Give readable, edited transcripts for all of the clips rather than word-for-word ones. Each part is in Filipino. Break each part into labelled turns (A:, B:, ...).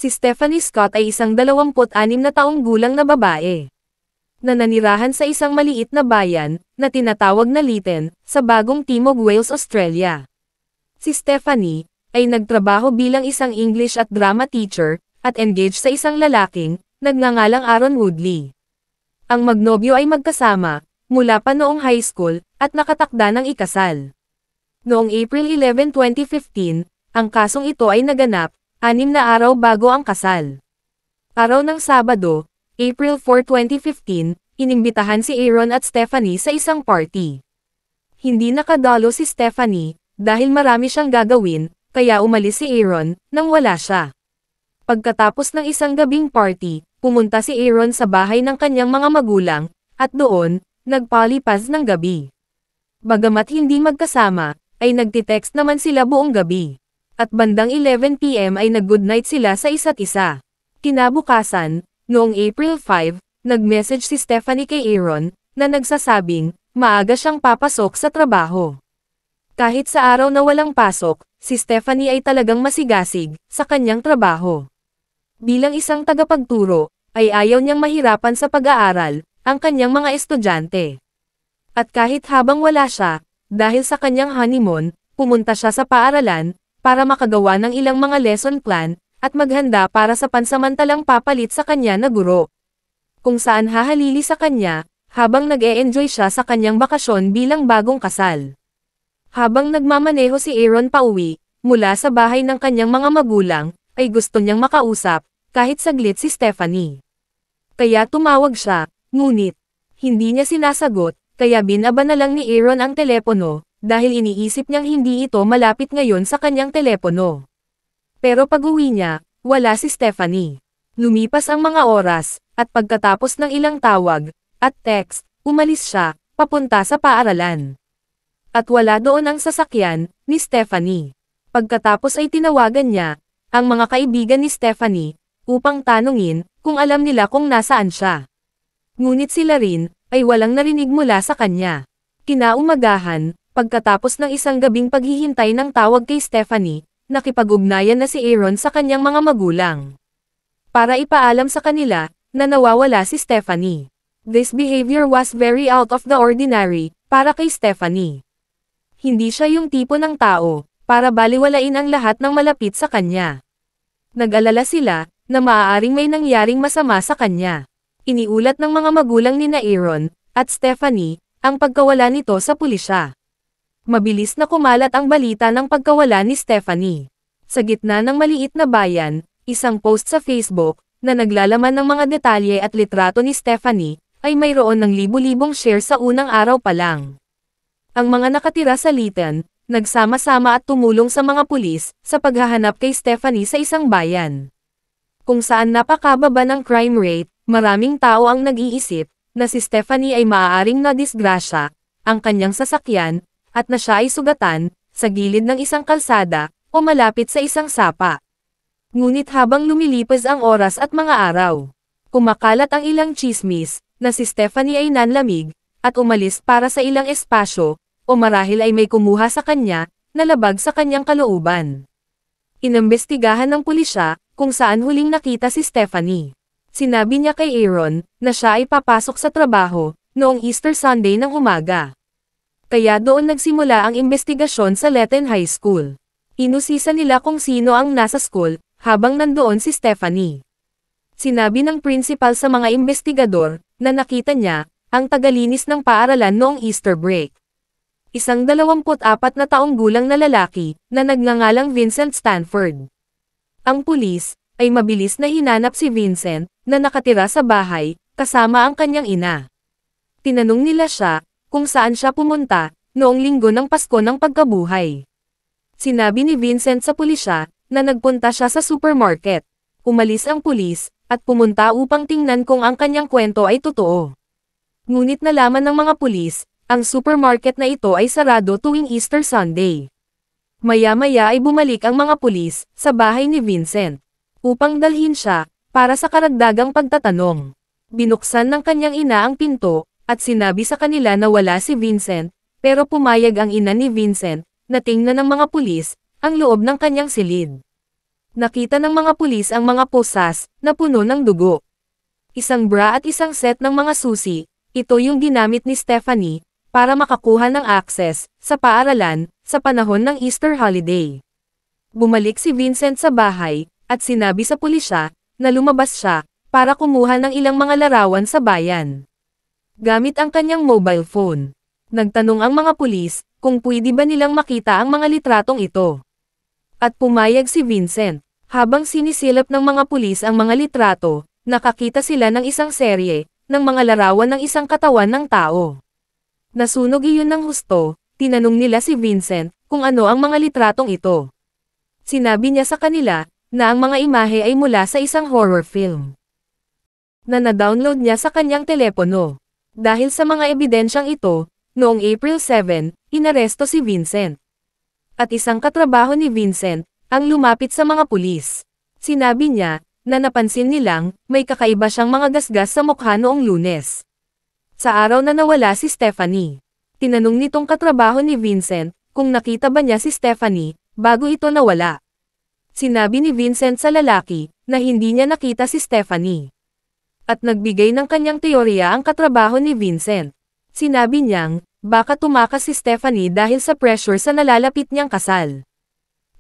A: Si Stephanie Scott ay isang 26 na taong gulang na babae na nanirahan sa isang maliit na bayan, na tinatawag na Lytton, sa Bagong Timog Wales, Australia. Si Stephanie ay nagtrabaho bilang isang English at drama teacher, at engaged sa isang lalaking, nagngangalang Aaron Woodley. Ang magnobyo ay magkasama, mula pa noong high school, at nakatakda ng ikasal. Noong April 11, 2015, ang kasong ito ay naganap, 6 na araw bago ang kasal. Araw ng Sabado, April 4, 2015, inimbitahan si Aaron at Stephanie sa isang party. Hindi nakadalo si Stephanie, dahil marami siyang gagawin, kaya umalis si Aaron, nang wala siya. Pagkatapos ng isang gabing party, pumunta si Aaron sa bahay ng kanyang mga magulang, at doon, nagpalipas ng gabi. Bagamat hindi magkasama, ay nagtitext naman sila buong gabi. At bandang 11 PM ay nag-goodnight sila sa isa't isa. Kinabukasan, noong April 5, nag-message si Stephanie kay Aaron, na nagsasabing, maaga siyang papasok sa trabaho. Kahit sa araw na walang pasok, si Stephanie ay talagang masigasig sa kanyang trabaho. Bilang isang tagapagturo, ay ayaw niyang mahirapan sa pag-aaral ang kanyang mga estudyante. At kahit habang wala siya, dahil sa kanyang honeymoon, pumunta siya sa paaralan para makagawa ng ilang mga lesson plan at maghanda para sa pansamantalang papalit sa kanya na guro. Kung saan hahalili sa kanya, habang nag-e-enjoy siya sa kanyang bakasyon bilang bagong kasal. Habang nagmamaneho si Aaron pauwi, mula sa bahay ng kanyang mga magulang, ay gusto niyang makausap, kahit saglit si Stephanie. Kaya tumawag siya, ngunit, hindi niya sinasagot, kaya binaba na lang ni Aaron ang telepono, dahil iniisip niyang hindi ito malapit ngayon sa kanyang telepono. Pero pag-uwi niya, wala si Stephanie. Lumipas ang mga oras, at pagkatapos ng ilang tawag, at text, umalis siya, papunta sa paaralan. At wala doon ang sasakyan, ni Stephanie. Pagkatapos ay tinawagan niya, ang mga kaibigan ni Stephanie, upang tanungin, kung alam nila kung nasaan siya. Ngunit sila rin, ay walang narinig mula sa kanya. Kinaumagahan, pagkatapos ng isang gabing paghihintay ng tawag kay Stephanie, nakipag-ugnayan na si Aaron sa kanyang mga magulang. Para ipaalam sa kanila, na nawawala si Stephanie. This behavior was very out of the ordinary, para kay Stephanie. Hindi siya yung tipo ng tao, para baliwalain ang lahat ng malapit sa kanya. Nag-alala sila, na maaaring may nangyaring masama sa kanya. Iniulat ng mga magulang ni Aaron, at Stephanie, ang pagkawala nito sa pulisya. Mabilis na kumalat ang balita ng pagkawala ni Stephanie. Sa gitna ng maliit na bayan, isang post sa Facebook, na naglalaman ng mga detalye at litrato ni Stephanie, ay mayroon ng libu-libong share sa unang araw pa lang. Ang mga nakatira sa Lytton, nagsama-sama at tumulong sa mga pulis, sa paghahanap kay Stephanie sa isang bayan. Kung saan napakababa ng crime rate, maraming tao ang nag-iisip, na si Stephanie ay maaaring nadisgrasya, ang kanyang sasakyan, at na siya ay sugatan, sa gilid ng isang kalsada, o malapit sa isang sapa. Ngunit habang lumilipas ang oras at mga araw, kumakalat ang ilang tsismis, na si Stephanie ay nanlamig, at umalis para sa ilang espasyo, o marahil ay may kumuha sa kanya, na labag sa kanyang kalooban. Inimbestigahan ng pulisya, kung saan huling nakita si Stephanie. Sinabi niya kay Aaron, na siya ay papasok sa trabaho, noong Easter Sunday ng umaga. Kaya doon nagsimula ang investigasyon sa Lytton High School. Inusisa nila kung sino ang nasa school, habang nandoon si Stephanie. Sinabi ng principal sa mga investigador, na nakita niya, ang tagalinis ng paaralan noong Easter break. Isang 24 na taong gulang na lalaki, na nagngangalang Vincent Stanford. Ang pulis, ay mabilis na hinanap si Vincent, na nakatira sa bahay, kasama ang kanyang ina. Tinanong nila siya, kung saan siya pumunta, noong linggo ng Pasko ng pagkabuhay. Sinabi ni Vincent sa pulisya, na nagpunta siya sa supermarket. Umalis ang pulis, at pumunta upang tingnan kung ang kanyang kwento ay totoo. Ngunit nalaman ng mga pulis, ang supermarket na ito ay sarado tuwing Easter Sunday. Maya-maya ay bumalik ang mga pulis, sa bahay ni Vincent, upang dalhin siya, para sa karagdagang pagtatanong. Binuksan ng kanyang ina ang pinto, at sinabi sa kanila na wala si Vincent, pero pumayag ang ina ni Vincent, na tingnan ng mga pulis, ang loob ng kanyang silid. Nakita ng mga pulis ang mga posas na puno ng dugo. Isang bra at isang set ng mga susi, ito yung ginamit ni Stephanie para makakuha ng access sa paaralan sa panahon ng Easter holiday. Bumalik si Vincent sa bahay at sinabi sa pulisya na lumabas siya para kumuha ng ilang mga larawan sa bayan. Gamit ang kanyang mobile phone. Nagtanong ang mga pulis kung pwede ba nilang makita ang mga litratong ito. At pumayag si Vincent. Habang sinisilap ng mga pulis ang mga litrato, nakakita sila ng isang serye ng mga larawan ng isang katawan ng tao. Nasunog iyon ng husto, tinanong nila si Vincent kung ano ang mga litratong ito. Sinabi niya sa kanila na ang mga imahe ay mula sa isang horror film na na-download niya sa kanyang telepono. Dahil sa mga ebidensyang ito, noong April 7, inaresto si Vincent. At isang katrabaho ni Vincent ang lumapit sa mga pulis. Sinabi niya na napansin nilang may kakaiba siyang mga gasgas sa mukha noong Lunes. Sa araw na nawala si Stephanie. Tinanong nitong katrabaho ni Vincent kung nakita ba niya si Stephanie bago ito nawala. Sinabi ni Vincent sa lalaki na hindi niya nakita si Stephanie. At nagbigay ng kanyang teorya ang katrabaho ni Vincent. Sinabi niyang baka tumakas si Stephanie dahil sa pressure sa nalalapit niyang kasal.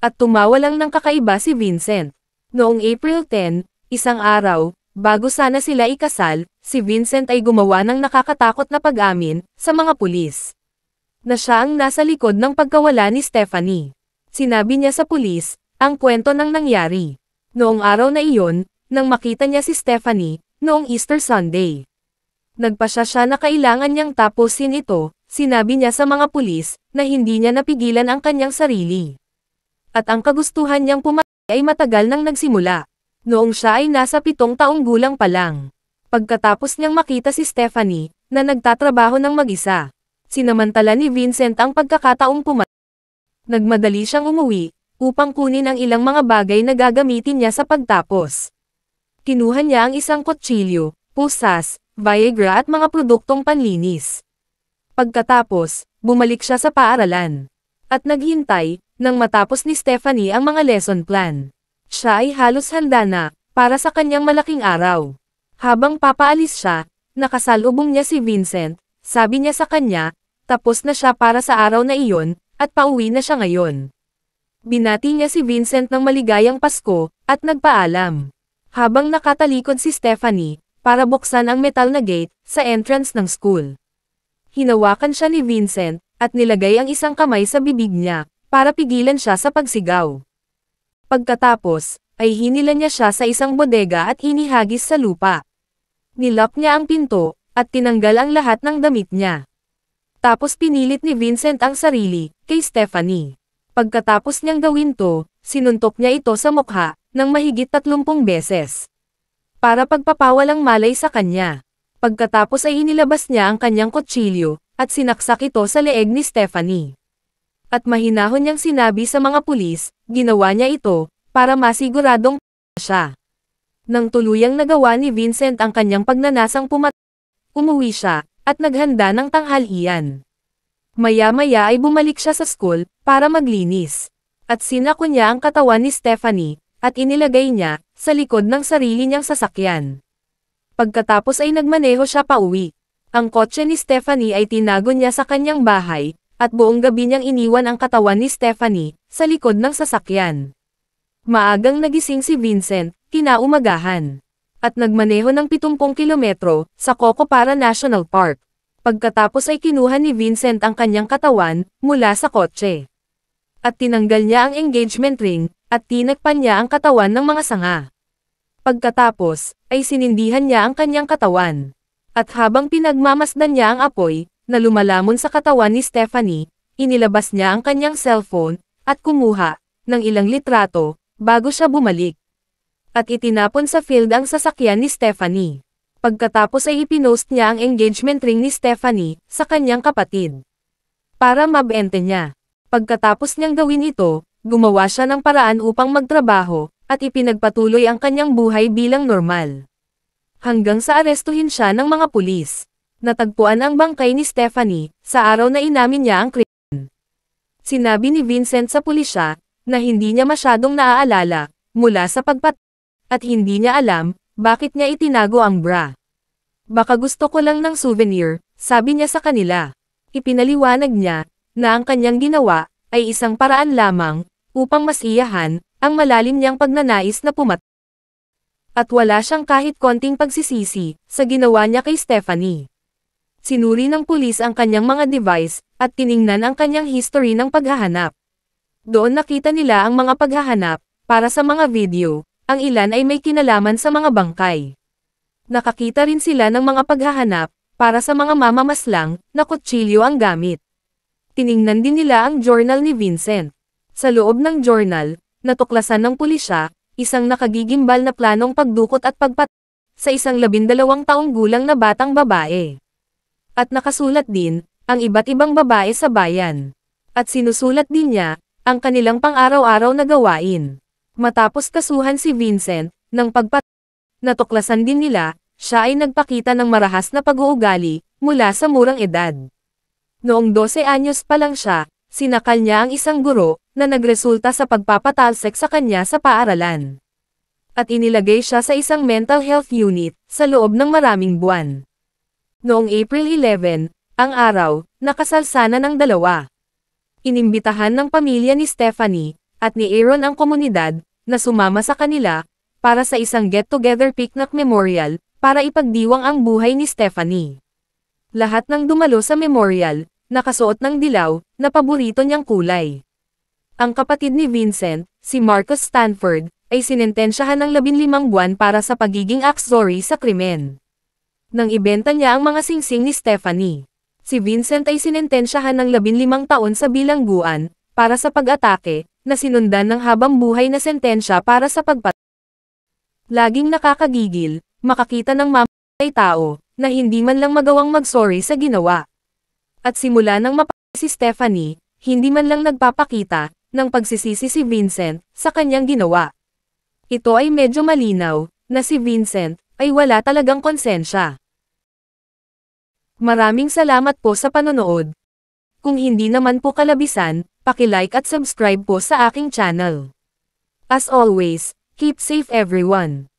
A: At tumawa lang ng kakaiba si Vincent. Noong April 10, isang araw, bago sana sila ikasal, si Vincent ay gumawa ng nakakatakot na pag-amin sa mga pulis. Na siya ang nasa likod ng pagkawala ni Stephanie. Sinabi niya sa pulis ang kwento ng nangyari. Noong araw na iyon, nang makita niya si Stephanie, noong Easter Sunday. Nagpasya siya na kailangan niyang tapusin ito, sinabi niya sa mga pulis na hindi niya napigilan ang kanyang sarili. At ang kagustuhan niyang pumatay ay matagal nang nagsimula. Noong siya ay nasa 7 taong gulang pa lang. Pagkatapos niyang makita si Stephanie, na nagtatrabaho ng mag-isa. Sinamantala ni Vincent ang pagkakataong pumatay. Nagmadali siyang umuwi, upang kunin ang ilang mga bagay na gagamitin niya sa pagtapos. Kinuha niya ang isang kutsilyo, pusas, Viagra at mga produktong panlinis. Pagkatapos, bumalik siya sa paaralan. At naghintay, nang matapos ni Stephanie ang mga lesson plan. Siya ay halos handa na, para sa kanyang malaking araw. Habang papaalis siya, nakasalubong niya si Vincent, sabi niya sa kanya, tapos na siya para sa araw na iyon, at pauwi na siya ngayon. Binati niya si Vincent ng maligayang Pasko, at nagpaalam. Habang nakatalikod si Stephanie, para buksan ang metal na gate, sa entrance ng school. Hinawakan siya ni Vincent, at nilagay ang isang kamay sa bibig niya, para pigilan siya sa pagsigaw. Pagkatapos, ay hinila niya siya sa isang bodega at inihagis sa lupa. Nilock niya ang pinto, at tinanggal ang lahat ng damit niya. Tapos pinilit ni Vincent ang sarili, kay Stephanie. Pagkatapos niyang gawin to, sinuntok niya ito sa mukha, ng mahigit 30 beses. Para pagpapawalang malay sa kanya. Pagkatapos ay inilabas niya ang kanyang kutsilyo, at sinaksak ito sa leeg ni Stephanie. At mahinahon niyang sinabi sa mga pulis, ginawa niya ito, para masiguradong siya. Nang tuluyang nagawa ni Vincent ang kanyang pagnanasang pumatay, umuwi siya, at naghanda ng tanghalian. Maya-maya ay bumalik siya sa school, para maglinis. At sinako niya ang katawan ni Stephanie, at inilagay niya, sa likod ng sarili niyang sasakyan. Pagkatapos ay nagmaneho siya pauwi. Ang kotse ni Stephanie ay tinago niya sa kanyang bahay, at buong gabi niyang iniwan ang katawan ni Stephanie, sa likod ng sasakyan. Maagang nagising si Vincent, kinaumagahan. At nagmaneho ng 70 kilometro, sa Cocopara National Park. Pagkatapos ay kinuha ni Vincent ang kanyang katawan, mula sa kotse. At tinanggal niya ang engagement ring, at tinagpan niya ang katawan ng mga sanga. Pagkatapos, ay sinindihan niya ang kanyang katawan. At habang pinagmamasdan niya ang apoy, na lumalamon sa katawan ni Stephanie, inilabas niya ang kanyang cellphone, at kumuha, ng ilang litrato, bago siya bumalik. At itinapon sa field ang sasakyan ni Stephanie. Pagkatapos ay ipinost niya ang engagement ring ni Stephanie, sa kanyang kapatid. Para mabente niya. Pagkatapos niyang gawin ito, gumawa siya ng paraan upang magtrabaho, at ipinagpatuloy ang kanyang buhay bilang normal. Hanggang sa arestuhin siya ng mga pulis. Natagpuan ang bangkay ni Stephanie, sa araw na inamin niya ang krimen. Sinabi ni Vincent sa pulisya, na hindi niya masyadong naaalala, mula sa at hindi niya alam, bakit niya itinago ang bra. Baka gusto ko lang ng souvenir, sabi niya sa kanila. Ipinaliwanag niya, na ang kanyang ginawa, ay isang paraan lamang, upang masiyahan, ang malalim niyang pagnanais na At wala siyang kahit konting pagsisisi, sa ginawa niya kay Stephanie. Sinuri ng pulis ang kanyang mga device, at tiningnan ang kanyang history ng paghahanap. Doon nakita nila ang mga paghahanap, para sa mga video, ang ilan ay may kinalaman sa mga bangkay. Nakakita rin sila ng mga paghahanap, para sa mga mamamaslang, na kutsilyo ang gamit. Tiningnan din nila ang journal ni Vincent. Sa loob ng journal, natuklasan ng pulisya, isang nakagigimbal na planong pagdukot at sa isang 12 taong gulang na batang babae. At nakasulat din, ang iba't ibang babae sa bayan. At sinusulat din niya, ang kanilang pang-araw-araw na gawain. Matapos kasuhan si Vincent, ng natuklasan din nila, siya ay nagpakita ng marahas na pag-uugali, mula sa murang edad. Noong 12 anyos pa lang siya, sinakal niya ang isang guro, na nagresulta sa pagpapatalsik sa kanya sa paaralan. At inilagay siya sa isang mental health unit, sa loob ng maraming buwan. Noong April 11, ang araw, nakasalsana ng dalawa. Inimbitahan ng pamilya ni Stephanie, at ni Aaron ang komunidad, na sumama sa kanila, para sa isang get-together picnic memorial, para ipagdiwang ang buhay ni Stephanie. Lahat ng dumalo sa memorial, nakasuot ng dilaw, na paborito niyang kulay. Ang kapatid ni Vincent, si Marcus Stanford, ay sinentensyahan ng 15 buwan para sa pagiging aktori sa krimen. Nang ibenta niya ang mga singsing ni Stephanie. Si Vincent ay sinentensyahan ng 15 taon sa bilangguan, para sa pag-atake, na sinundan ng habang buhay na sentensya para sa Laging nakakagigil, makakita ng mamatay tao, na hindi man lang magawang mag-sorry sa ginawa. At simula nang si Stephanie, hindi man lang nagpapakita, ng pagsisisi si Vincent, sa kanyang ginawa. Ito ay medyo malinaw, na si Vincent, ay wala talagang konsensya. Maraming salamat po sa panonood. Kung hindi naman po kalabisan, paki-like at subscribe po sa aking channel. As always, keep safe everyone.